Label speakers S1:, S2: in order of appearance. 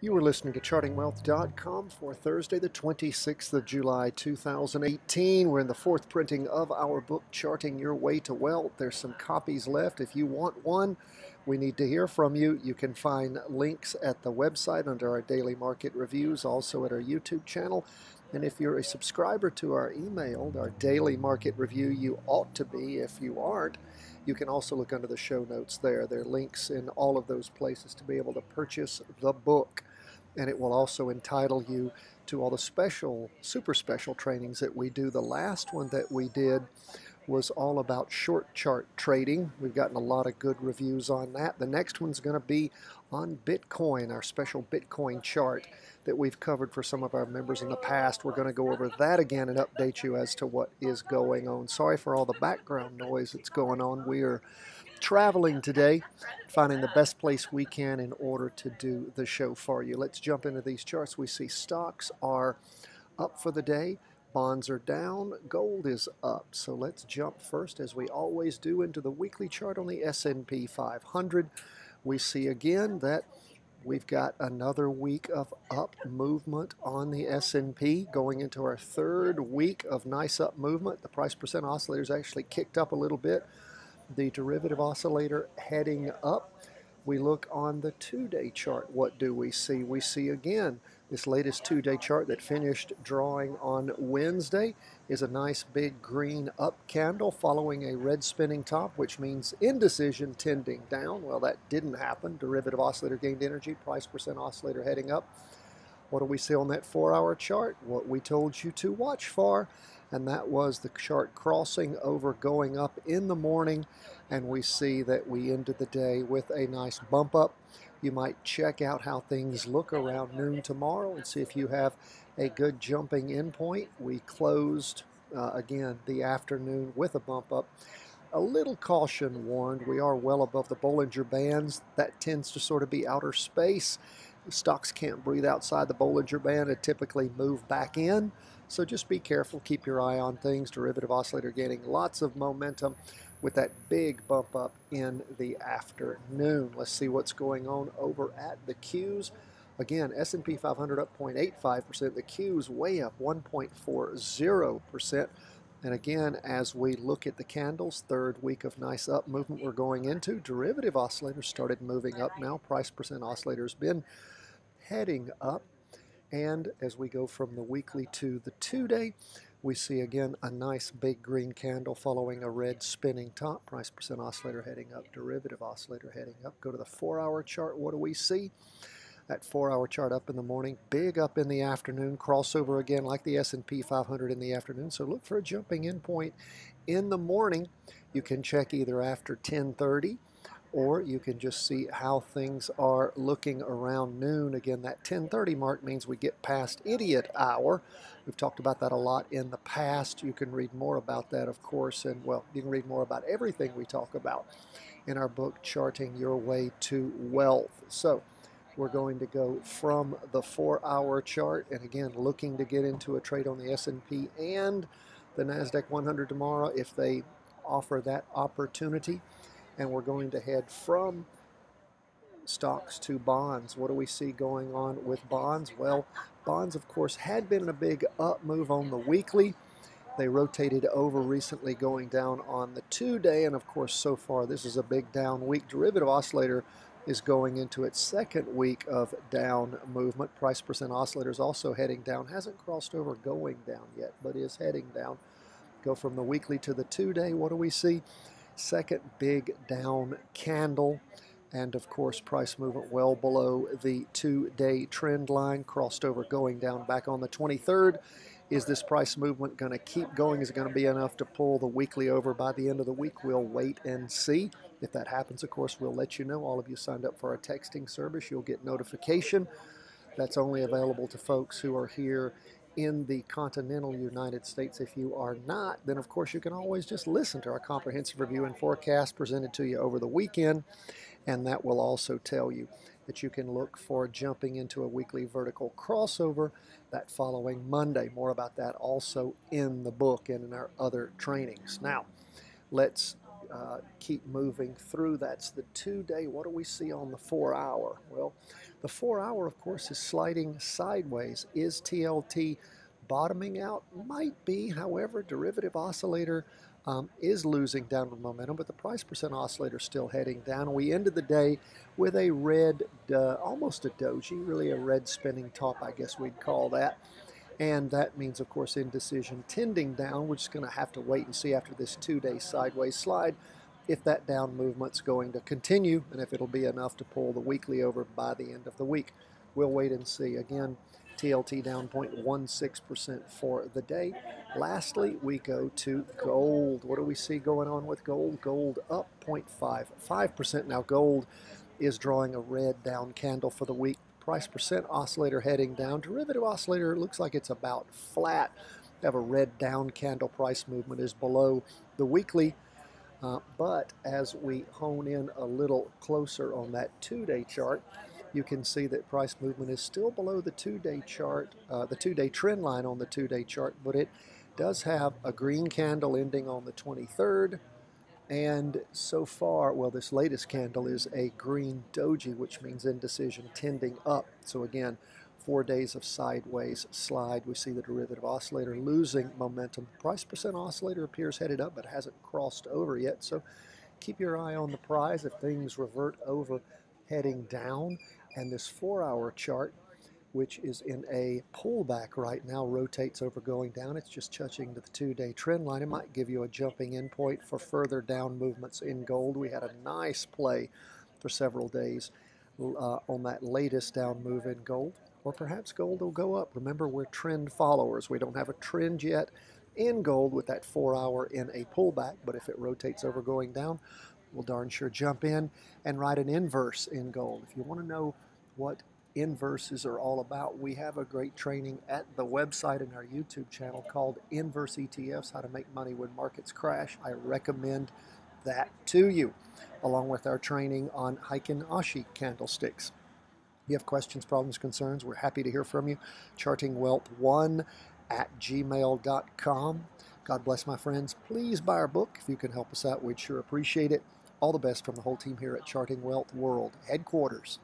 S1: You are listening to chartingwealth.com for Thursday, the 26th of July, 2018. We're in the fourth printing of our book, Charting Your Way to Wealth. There's some copies left. If you want one, we need to hear from you. You can find links at the website under our daily market reviews, also at our YouTube channel. And if you're a subscriber to our email, our daily market review, you ought to be. If you aren't, you can also look under the show notes there. There are links in all of those places to be able to purchase the book. And it will also entitle you to all the special, super special trainings that we do. The last one that we did was all about short chart trading. We've gotten a lot of good reviews on that. The next one's going to be on Bitcoin, our special Bitcoin chart that we've covered for some of our members in the past. We're going to go over that again and update you as to what is going on. Sorry for all the background noise that's going on. We are traveling today, finding the best place we can in order to do the show for you. Let's jump into these charts. We see stocks are up for the day. Bonds are down. Gold is up. So let's jump first, as we always do, into the weekly chart on the S&P 500. We see again that we've got another week of up movement on the S&P, going into our third week of nice up movement. The price percent oscillator is actually kicked up a little bit. The derivative oscillator heading up. We look on the two-day chart. What do we see? We see again this latest two-day chart that finished drawing on Wednesday is a nice big green up candle following a red spinning top, which means indecision tending down. Well, that didn't happen. Derivative oscillator gained energy. Price percent oscillator heading up. What do we see on that 4-hour chart? What we told you to watch for, and that was the chart crossing over, going up in the morning, and we see that we ended the day with a nice bump up. You might check out how things look around noon tomorrow and see if you have a good jumping in point. We closed again the afternoon with a bump up. A little caution warned. We are well above the Bollinger Bands. That tends to sort of be outer space. Stocks can't breathe outside the Bollinger Band and typically move back in. So just be careful. Keep your eye on things. Derivative oscillator gaining lots of momentum with that big bump up in the afternoon. Let's see what's going on over at the Qs. Again, S&P 500 up 0.85%. The Qs way up 1.40%. And again, as we look at the candles, third week of nice up movement we're going into. Derivative oscillators started moving up now. Price percent oscillator has been heading up. And as we go from the weekly to the two-day, we see again a nice big green candle following a red spinning top. Price percent oscillator heading up. Derivative oscillator heading up. Go to the 4-hour chart. What do we see? That 4-hour chart up in the morning, big up in the afternoon, crossover again like the S&P 500 in the afternoon. So look for a jumping in point in the morning. You can check either after 10:30, or you can just see how things are looking around noon. Again, that 10:30 mark means we get past idiot hour. We've talked about that a lot in the past. You can read more about that, of course, and well, you can read more about everything we talk about in our book, Charting Your Way to Wealth. So we're going to go from the 4-hour chart, and again, looking to get into a trade on the S&P and the NASDAQ 100 tomorrow if they offer that opportunity. And we're going to head from stocks to bonds. What do we see going on with bonds? Well, bonds, of course, had been in a big up move on the weekly. They rotated over recently, going down on the two-day, and of course, so far, this is a big down week. Derivative oscillator is going into its second week of down movement. Price percent oscillator is also heading down. Hasn't crossed over going down yet, but is heading down. Go from the weekly to the two-day. What do we see? Second big down candle. And of course, price movement well below the two-day trend line. Crossed over going down back on the 23rd. Is this price movement going to keep going? Is it going to be enough to pull the weekly over by the end of the week? We'll wait and see. If that happens, of course, we'll let you know. All of you signed up for our texting service, you'll get notification. That's only available to folks who are here in the continental United States. If you are not, then of course you can always just listen to our comprehensive review and forecast presented to you over the weekend, and that will also tell you that you can look for jumping into a weekly vertical crossover that following Monday. More about that also in the book and in our other trainings. Now, let's keep moving through. That's the 2-day. What do we see on the 4-hour? Well, the 4-hour, of course, is sliding sideways. Is TLT bottoming out? Might be. However, derivative oscillator is losing downward momentum, but the price percent oscillator is still heading down. We ended the day with a red, almost a doji, really a red spinning top, I guess we'd call that. And that means, of course, indecision tending down. We're just going to have to wait and see after this 2-day sideways slide if that down movement's going to continue and if it'll be enough to pull the weekly over by the end of the week. We'll wait and see. Again, TLT down 0.16% for the day. Lastly, we go to gold. What do we see going on with gold? Gold up 0.55%. Now, gold is drawing a red down candle for the week. Price percent oscillator heading down. Derivative oscillator looks like it's about flat. We have a red down candle. Price movement is below the weekly. But as we hone in a little closer on that 2-day chart, you can see that price movement is still below the 2-day chart, the 2-day trend line on the 2-day chart, but it does have a green candle ending on the 23rd. And so far, well, this latest candle is a green doji, which means indecision tending up. So again, 4 days of sideways slide. We see the derivative oscillator losing momentum. Price percent oscillator appears headed up, but hasn't crossed over yet. So keep your eye on the prize. If things revert over heading down, and this 4-hour chart, which is in a pullback right now, rotates over going down. It's just touching to the 2-day trend line. It might give you a jumping in point for further down movements in gold. We had a nice play for several days on that latest down move in gold. Or perhaps gold will go up. Remember, we're trend followers. We don't have a trend yet in gold with that 4-hour in a pullback, but if it rotates over going down, we'll darn sure jump in and ride an inverse in gold. If you want to know what inverses are all about, we have a great training at the website and our YouTube channel called Inverse ETFs, How to Make Money When Markets Crash. I recommend that to you, along with our training on Heiken Ashi candlesticks. If you have questions, problems, concerns, we're happy to hear from you. chartingwealth1@gmail.com. God bless, my friends. Please buy our book. If you can help us out, we'd sure appreciate it. All the best from the whole team here at Charting Wealth World Headquarters.